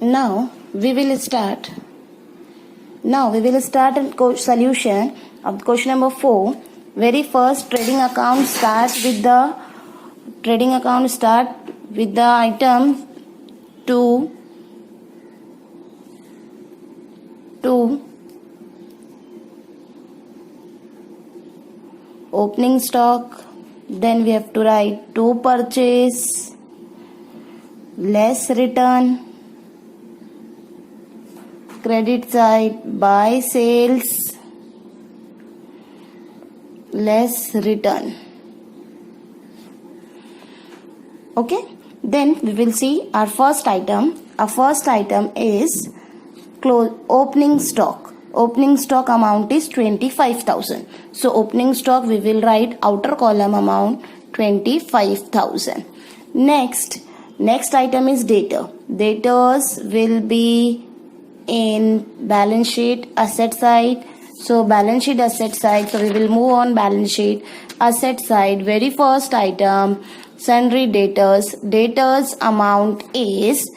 Now we will start. Now we will start a solution of question number 4. Very first trading account start with the item 2 opening stock. Then we have to write 2 purchase less return. Credit side buy sales less return. Okay, then we will see our first item. Our first item is opening stock. Opening stock amount is 25,000. So opening stock we will write outer column amount 25,000. Next item is debtor. Debtors will be in balance sheet asset side. So balance sheet asset side. So we will move on balance sheet asset side. Very first item sundry debtors. Debtor amount is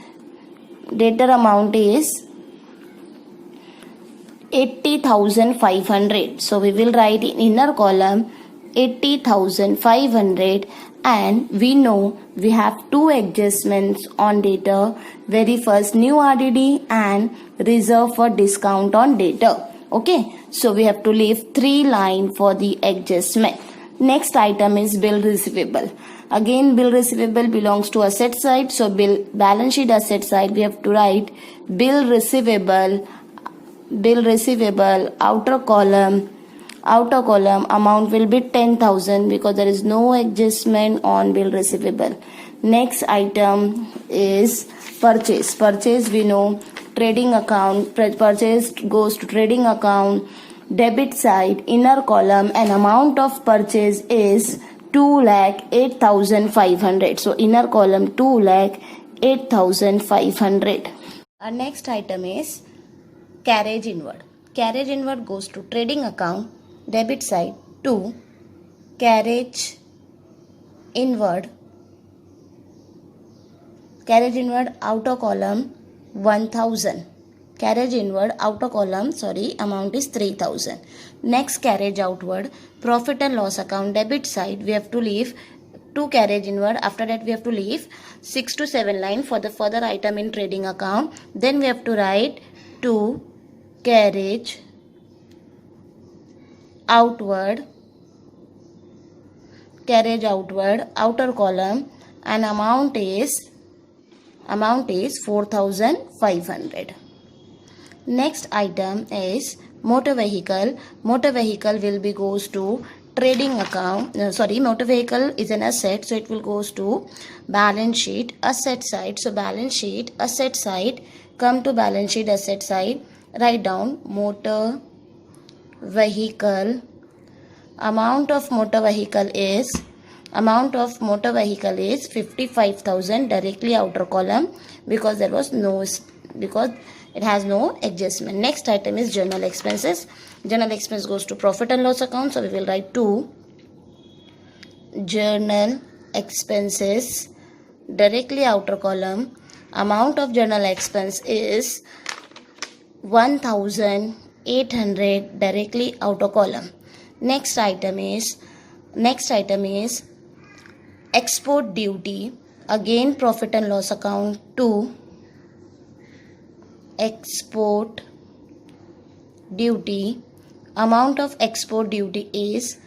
80,500. So we will write in inner column 80,500, and we know we have 2 adjustments on debtor. Very first new RDD and reserve for discount on debtor. Okay, so we have to leave 3 lines for the adjustment. Next item is bill receivable. Again, bill receivable belongs to asset side. So balance sheet asset side we have to write bill receivable outer column amount will be 10,000 because there is no adjustment on bill receivable. Next item is purchase. Purchase we know trading account, purchase goes to trading account, debit side inner column, and amount of purchase is 2,08,500. So inner column 2,08,500. Our next item is carriage inward. Carriage inward goes to trading account, debit side to carriage inward outer column 1,000. Carriage inward outer column amount is 3,000. Next carriage outward profit and loss account, debit side we have to leave 2 carriage inward. After that we have to leave 6 to 7 line for the further item in trading account. Then we have to write 2 carriage outward outer column, and amount is 4,500. Next item is motor vehicle. Motor vehicle will be goes to trading account. Motor vehicle is an asset, so it will goes to balance sheet asset side. So balance sheet asset side, come to balance sheet asset side, write down motor vehicle. Amount of motor vehicle is 55,000 directly outer column because it has no adjustment. Next item is journal expenses. Journal expense goes to profit and loss account, so we will write 2 journal expenses directly outer column. Amount of journal expense is 1,800 directly outer column. Next item is export duty. Again profit and loss account to export duty. Amount of export duty is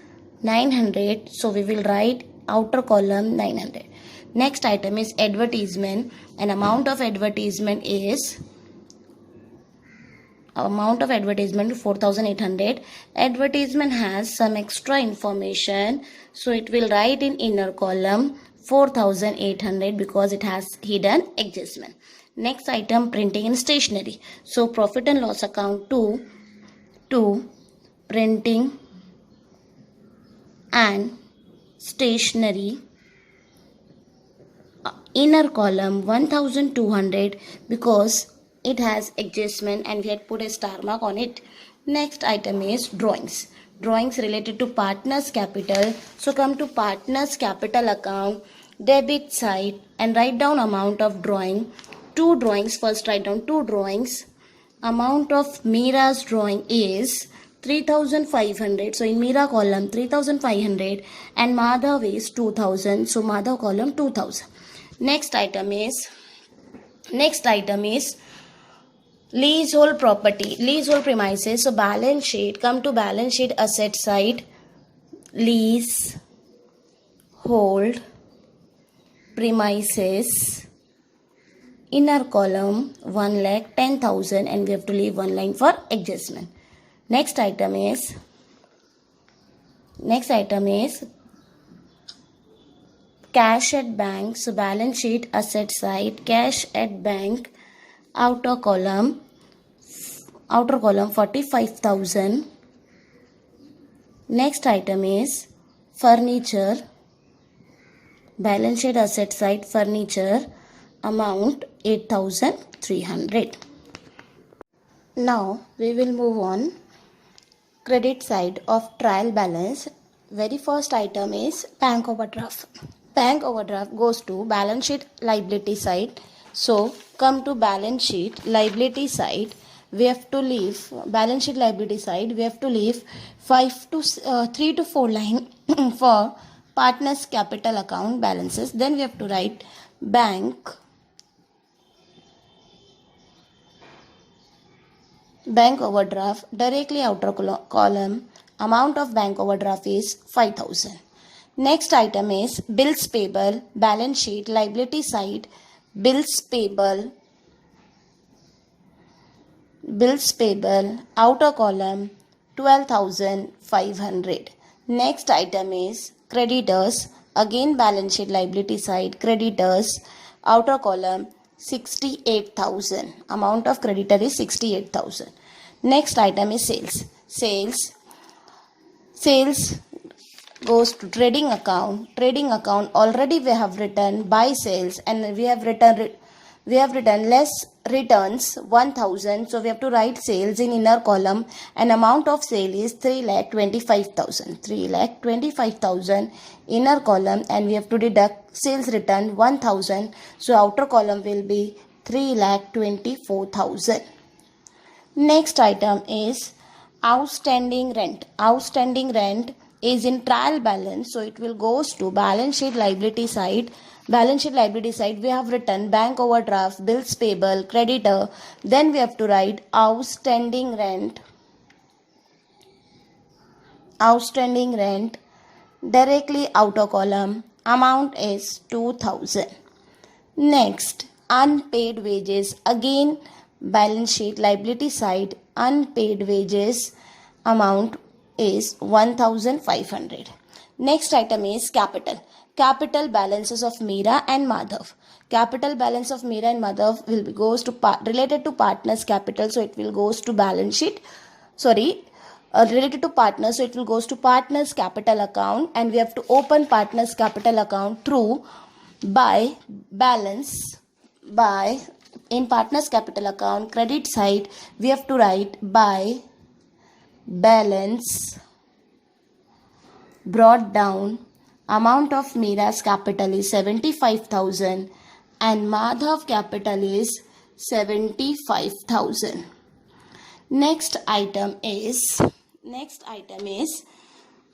900, so we will write outer column 900. Next item is advertisement, and amount of advertisement is 4,800. Advertisement has some extra information, so it will write in inner column 4,800 because it has hidden adjustment. Next item printing and stationery. So profit and loss account to printing and stationery, inner column 1,200 because it has adjustment and we had put a star mark on it. Next item is drawings. Drawings related to partners capital. So come to partners capital account, debit side, and write down amount of drawing two drawings. First write down two drawings. Amount of Mira's drawing is 3,500. So in Mira column 3,500 and Madhav is 2,000. So Madhav column 2,000. Next item is leasehold property, leasehold premises. So balance sheet, come to balance sheet asset side, lease hold premises, inner column 1,10,000 and we have to leave one line for adjustment. Next item is cash at bank. So balance sheet asset side, cash at bank, outer column 45,000. Next item is furniture, balance sheet asset side, furniture, amount 8,300. Now we will move on credit side of trial balance. Very first item is bank overdraft. Bank overdraft goes to balance sheet liability side. So come to balance sheet liability side. We have to leave balance sheet liability side. We have to leave 3 to 4 line for partners capital account balances. Then we have to write bank overdraft, directly outer column. Amount of bank overdraft is 5,000. Next item is bills payable, balance sheet liability side, bills payable, outer column 12,500. Next item is creditors, again balance sheet liability side, creditors, outer column 68,000. Amount of creditor is 68,000. Next item is sales. Sales goes to trading account. Trading account already we have written buy sales and we have written less returns 1,000. So we have to write sales in inner column and amount of sale is 3,25,000. 3,25,000 inner column and we have to deduct sales return 1,000. So outer column will be 3,24,000. Next item is outstanding rent. Outstanding rent is in trial balance, so it will goes to balance sheet liability side. Balance sheet liability side we have written bank overdraft, bills payable, creditor. Then we have to write outstanding rent. Outstanding rent, directly outer column. Amount is 2,000. Next, unpaid wages. Again balance sheet liability side, unpaid wages, amount is 1,500. Next item is capital. Capital balances of Meera and Madhav. Capital balance of Meera and Madhav will be goes to related to partners capital, so it will goes to balance sheet. Related to partners, so it will goes to partners capital account, and we have to open partners capital account through by in partners capital account credit side we have to write by balance brought down. Amount of Meera's capital is 75,000 and Madhav capital is 75,000. Next item is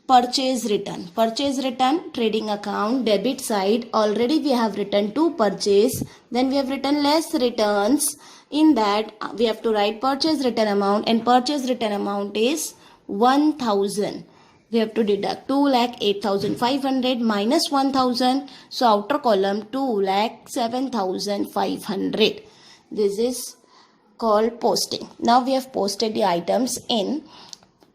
purchase return. Purchase return, trading account, debit side. Already we have written to purchase. Then we have written less returns. In that we have to write purchase return amount, and purchase return amount is 1,000. We have to deduct 2,08,500 minus 1,000. So outer column 2,07,500. This is called posting. Now we have posted the items in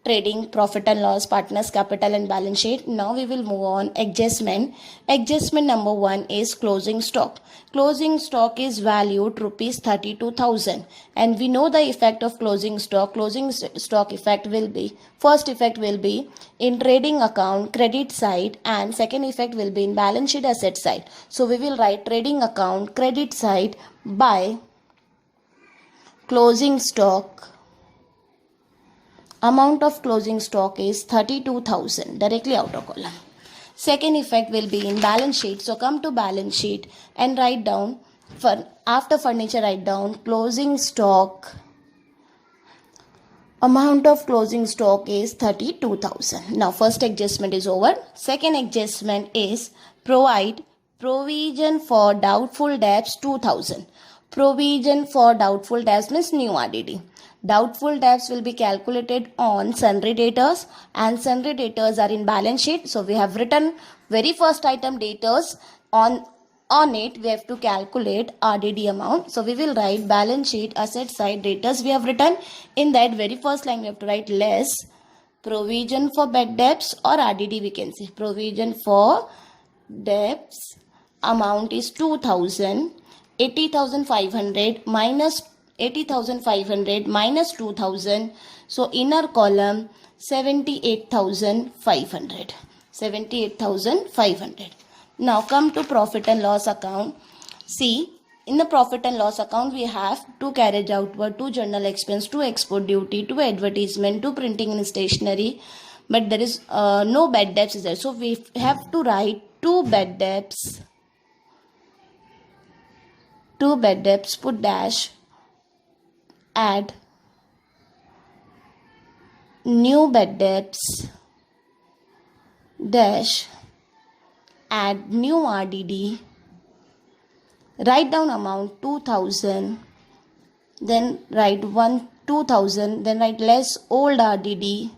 trading, profit and loss, partners capital and balance sheet. Now we will move on adjustment. Adjustment number 1 is closing stock. Closing stock is valued rupees 32,000 and we know the effect of closing stock. Closing stock effect will be, first effect will be in trading account credit side and second effect will be in balance sheet asset side. So we will write trading account credit side by closing stock. Amount of closing stock is 32,000, directly outer column. Second effect will be in balance sheet. So come to balance sheet and write down After furniture, write down closing stock. Amount of closing stock is 32,000. Now first adjustment is over. Second adjustment is provide provision for doubtful debts 2,000. Provision for doubtful debts means new RDD. Doubtful debts will be calculated on sundry debtors, and sundry debtors are in balance sheet. So we have written very first item debtors. On it we have to calculate RDD amount. So we will write balance sheet asset side debtors we have written. In that very first line we have to write less provision for bad debts, or RDD we can say. Provision for debts amount is 2,000. 80,500 minus 80,500 minus 2,000. So inner column 78,500. 78,500. Now come to profit and loss account. See, in the profit and loss account we have 2 carriage outward, 2 journal expense, 2 export duty, 2 advertisement, 2 printing and stationery. But there is no bad debts is there. So we have to write 2 bad debts. 2 bad debts, put dash, add new bad debts, dash, add new RDD, write down amount 2,000, then write 2,000, then write less old RDD,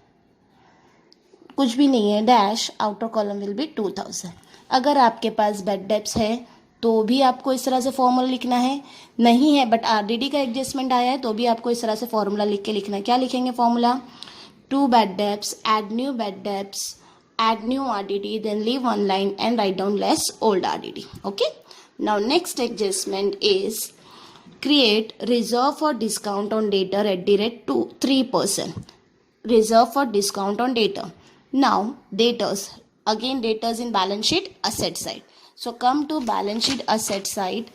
कुछ भी नहीं है, dash, outer column will be 2,000. अगर आपके पास bad debts है तो भी आपको इस तरह से फॉर्मूला लिखना है. नहीं है बट आरडीडी का एडजस्टमेंट आया है तो भी आपको इस तरह से फॉर्मूला लिख के लिखना है. क्या लिखेंगे formula? 2 bad debts, add new bad debts, add new RDD, then leave one line and write down less old RDD. Okay. Now next adjustment is create reserve for discount on debtor at the rate to 3%. Reserve for discount on debtor. Now debtors, again debtors in balance sheet asset side. So come to balance sheet asset side.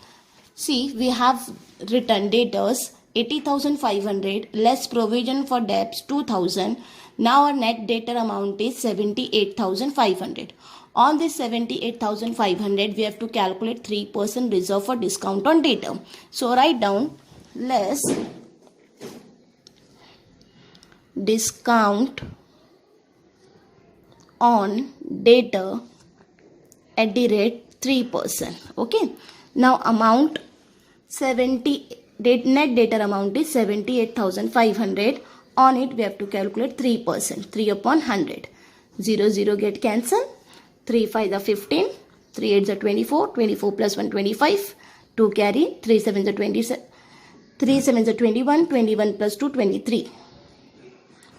See, we have written debtors 80,500 less provision for debts 2,000. Now our net debtor amount is 78,500. On this 78,500 we have to calculate 3% reserve for discount on debtor. So write down less discount on debtor at the rate 3%. Okay. Now amount net debtor amount is 78,500. On it we have to calculate 3%. 3 upon 100. 0 0 get cancelled. 3 5 are 15. 3 8 are 24. 24 plus 1 25. 2 carry. 3 7 are 27. 3 7 are 21. 21 plus 2 23.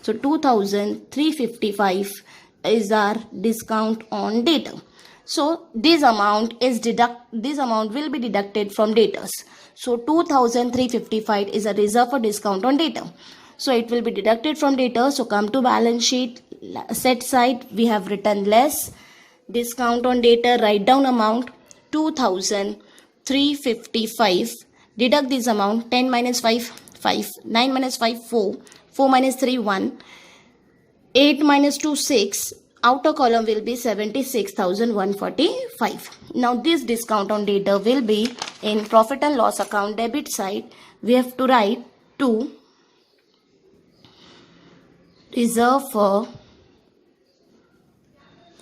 So 2,355 is our discount on debtor. So this amount will be deducted from debtors. So 2,355 is a reserve for discount on debtor. So it will be deducted from debtor. So come to balance sheet set side. We have written less discount on debtor. Write down amount 2,355. Deduct this amount. 10 minus 5 5. 9 minus 5 4. 4 minus 3 1. 8 minus 2 6. Outer column will be 76,145. Now this discount on debtor will be in profit and loss account debit side. We have to write 2 reserve for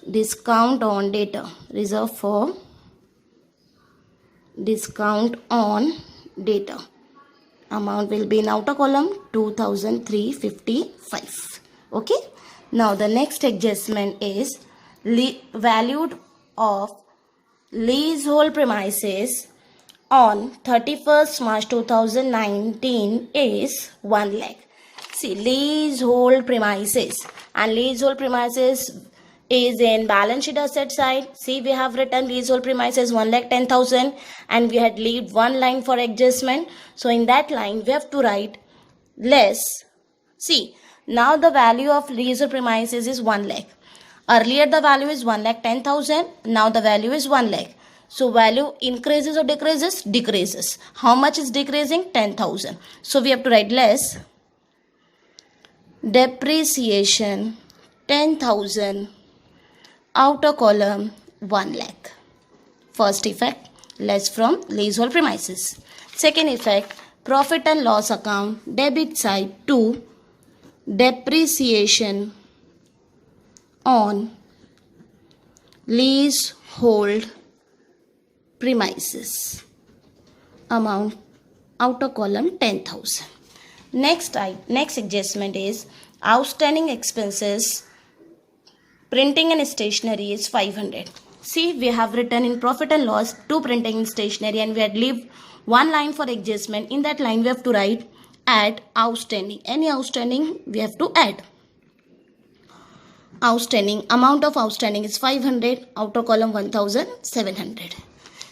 discount on debtor. Reserve for discount on debtor. Amount will be in outer column 2,355. Okay. Now the next adjustment is valued of leasehold premises on 31st March 2019 is 1 lakh. See, leasehold premises, and leasehold premises is in balance sheet asset side. See, we have written leasehold premises 1,10,000 and we had leave one line for adjustment. So in that line we have to write less. See, now the value of leasehold premises is 1 lakh. Earlier the value is 1,10,000. Now the value is 1 lakh. So value increases or decreases? Decreases. How much is decreasing? 10,000. So we have to write less depreciation 10,000. Outer column 1 lakh. First effect, less from leasehold premises. Second effect, profit and loss account, debit side to depreciation on leasehold premises. Amount, outer column 10,000. Next adjustment is outstanding expenses. Printing and stationery is 500. See, we have written in profit and loss to printing and stationery, and we had leave one line for adjustment. In that line we have to write add outstanding. Any outstanding we have to add. Outstanding, amount of outstanding is 500, outer column 1700.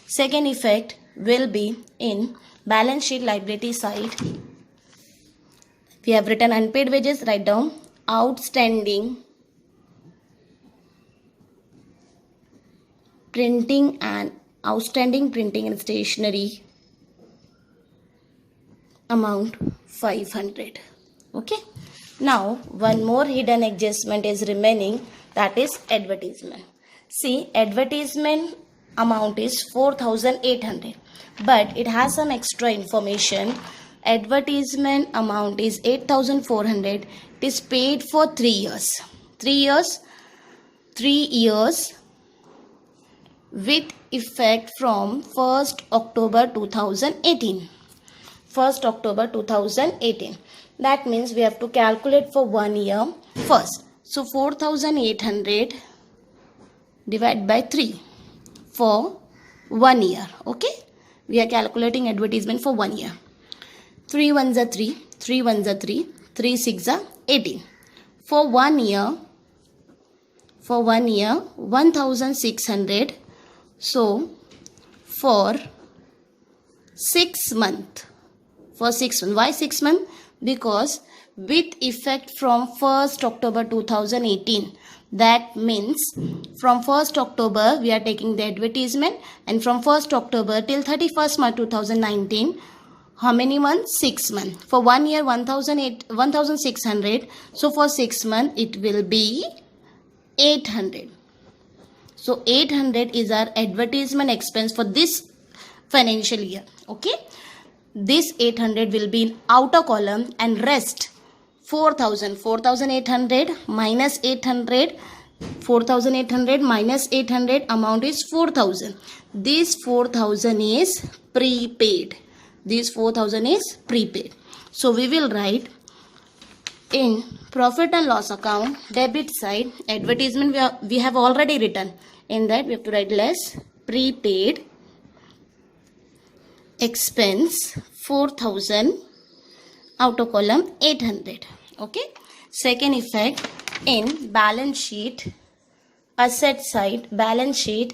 Second effect will be in balance sheet liability side. We have written unpaid wages, write down outstanding printing and stationery amount 500. Okay. Now one more hidden adjustment is remaining, that is advertisement. See, advertisement amount is 4,800, but it has some extra information. Advertisement amount is 8,400. It is paid for 3 years. 3 years with effect from 1st October 2018. 1st October 2018. That means we have to calculate for 1 year first. So 4,800 divided by 3 for 1 year. Okay. We are calculating advertisement for 1 year. 3 ones are 3. 3 ones are 3. 3 6 are 18. For 1 year, 1,600. So for 6 months. For 6 months. Why 6 months? Because with effect from 1st October 2018. That means from 1st October we are taking the advertisement, and from 1st October till 31st March 2019, how many months? 6 months. For 1 year 1,600. So for 6 months it will be 800. So 800 is our advertisement expense for this financial year. Okay. This 800 will be in outer column, and rest 4,800 minus 800. 4,800 minus 800 amount is 4,000. This 4,000 is prepaid. This 4,000 is prepaid. So we will write in profit and loss account, debit side, advertisement we have already written. In that we have to write less prepaid expense 4,000, outer column 800. Okay. Second effect in balance sheet asset side, balance sheet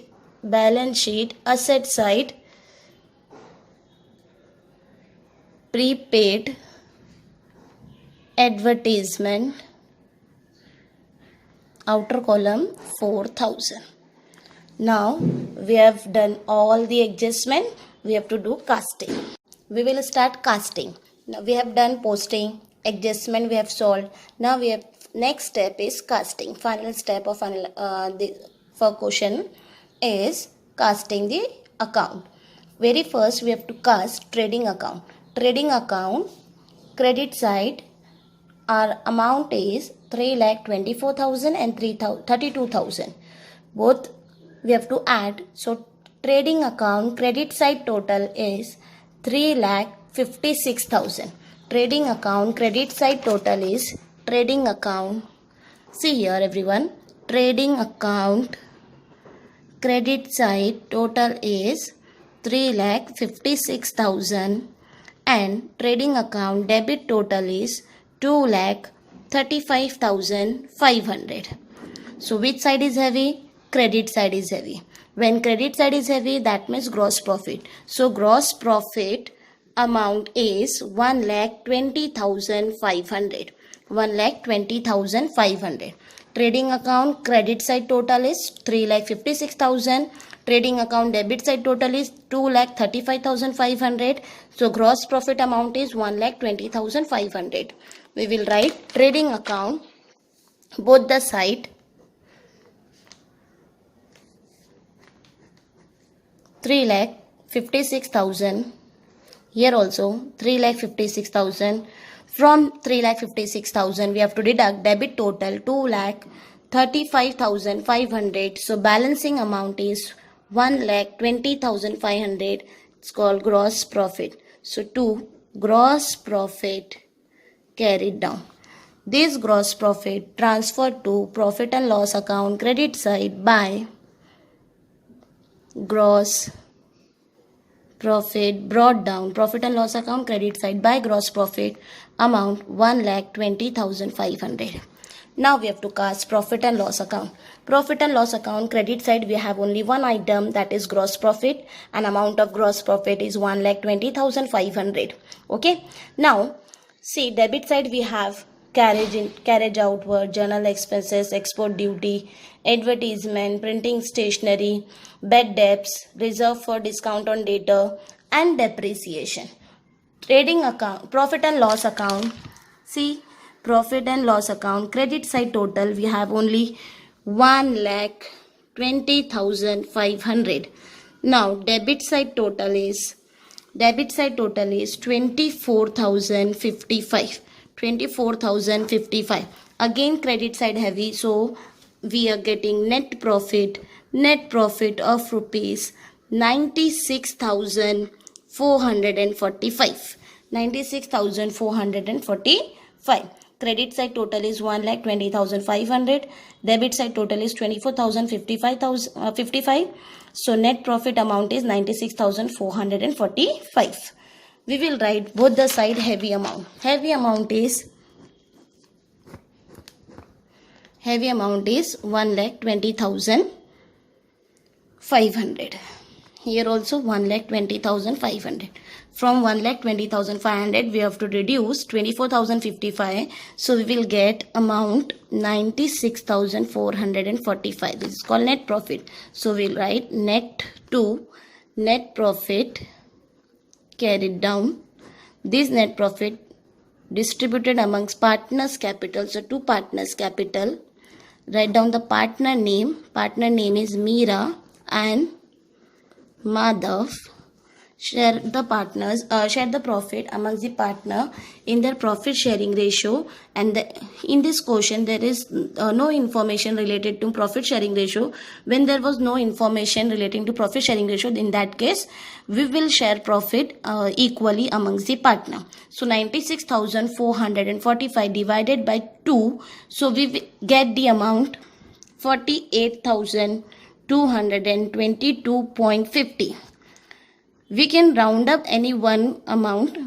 asset side, prepaid advertisement, outer column 4,000. Now we have done all the adjustment. We have to do casting. We will start casting. Now we have done posting, adjustment we have solved. Now we have next step is casting. Final step of for question is casting the account. Very first we have to cast trading account. Trading account, credit side, our amount is 3,24,000 and 32,000. Both we have to add. So trading account credit side total is 3,56,000. Trading account credit side total is trading account. See here everyone. Trading account credit side total is 3,56,000 and trading account debit total is 2,35,500. So which side is heavy? Credit side is heavy. When credit side is heavy, that means gross profit. So gross profit amount is 1,20,500. 1,20,500. Trading account credit side total is 3,56,000. Trading account debit side total is 2,35,500. So gross profit amount is 1,20,500. We will write trading account both the side 3,56,000 56,000. Here also 3,56,000. From 3,56,000 we have to deduct debit total 2,35,500. So balancing amount is 1,20,500. It's called gross profit. So 2 gross profit carried down. This gross profit transferred to profit and loss account credit side by gross profit brought down profit and loss account credit side by gross profit amount 1,20,500. Now we have to cast profit and loss account. Profit and loss account credit side we have only one item, that is gross profit, and amount of gross profit is 1,20,500. Okay. Now see, debit side we have carriage outward, journal expenses, export duty, advertisement, printing stationery, bad debts, reserve for discount on data, and depreciation. Trading account, profit and loss account. See, profit and loss account credit side total we have only 1,20,500. Now debit side total is 24,055. 24,055. Again credit side heavy, so we are getting net profit of rupees 96,445. 96,445. Credit side total is 1,20,500. Debit side total is 24,055. So net profit amount is 96,445. We will write both the side heavy amount. Heavy amount is 1,20,500. Here also 1,20,500. From 1,20,500 we have to reduce 24,055. So we will get amount 96,445. This is called net profit. So we will write net profit carried down. This net profit distributed amongst partners capital. So 2 partners capital. Write down the partner name. Partner name is Meera and Madhav. Share the profit amongst the partner in their profit sharing ratio, and in this quotient there is no information related to profit sharing ratio. When there was no information relating to profit sharing ratio, in that case we will share profit equally amongst the partner. So 96,445 divided by 2, so we get the amount 48,222.50. We can round up any one amount.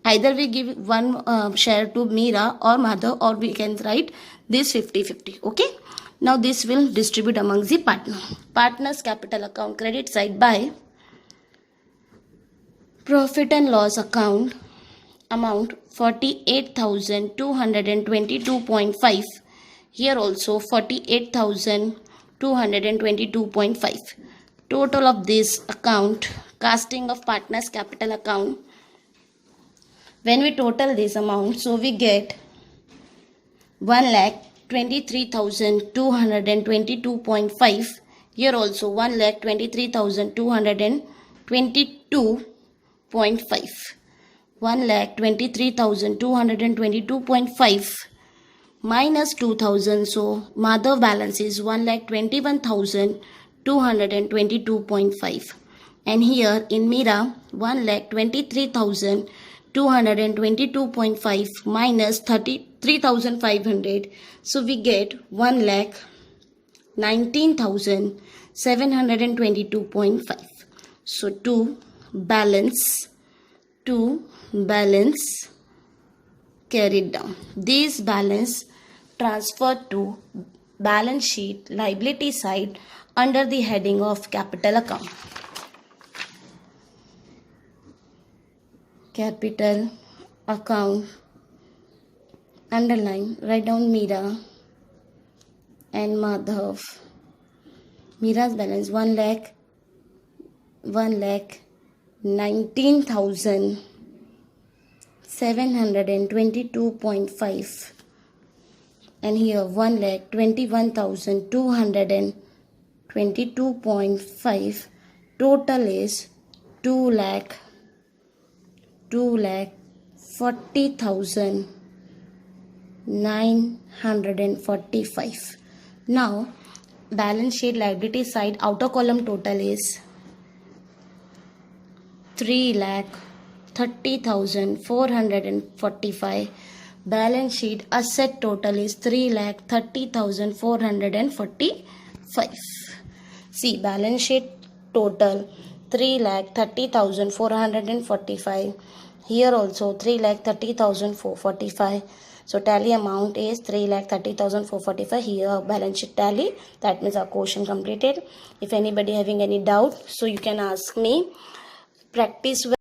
Either we give one share to Meera or Madhav, or we can write this 50-50. Okay. Now this will distribute amongst the partner. Partners capital account credit side by profit and loss account amount 48,222.5. Here also 48,222.5. Total of this account, casting of partners capital account, when we total this amount, so we get 1,23,222.5. Here also 1,23,222.5. 1,23,222.5 minus 2,000. So Madhav balance is 1,21,222.5. And here in Meera 1,23,222.5 minus 33,500. So we get 1,19,722.5. So to balance carried down. This balance transferred to balance sheet liability side under the heading of capital account. Capital account, underline, write down Meera and Madhav. Meera's balance 1,19,722.5, and here 1,21,222.5. Total is 2,40,945. Now balance sheet liability side outer column total is 3,30,445. Balance sheet asset total is 3,30,445. See, balance sheet total 3,30,445. Here also 3,30,445. So tally amount is 3,30,445. Here balance sheet tally. That means our question completed. If anybody having any doubt, so you can ask me. Practice well.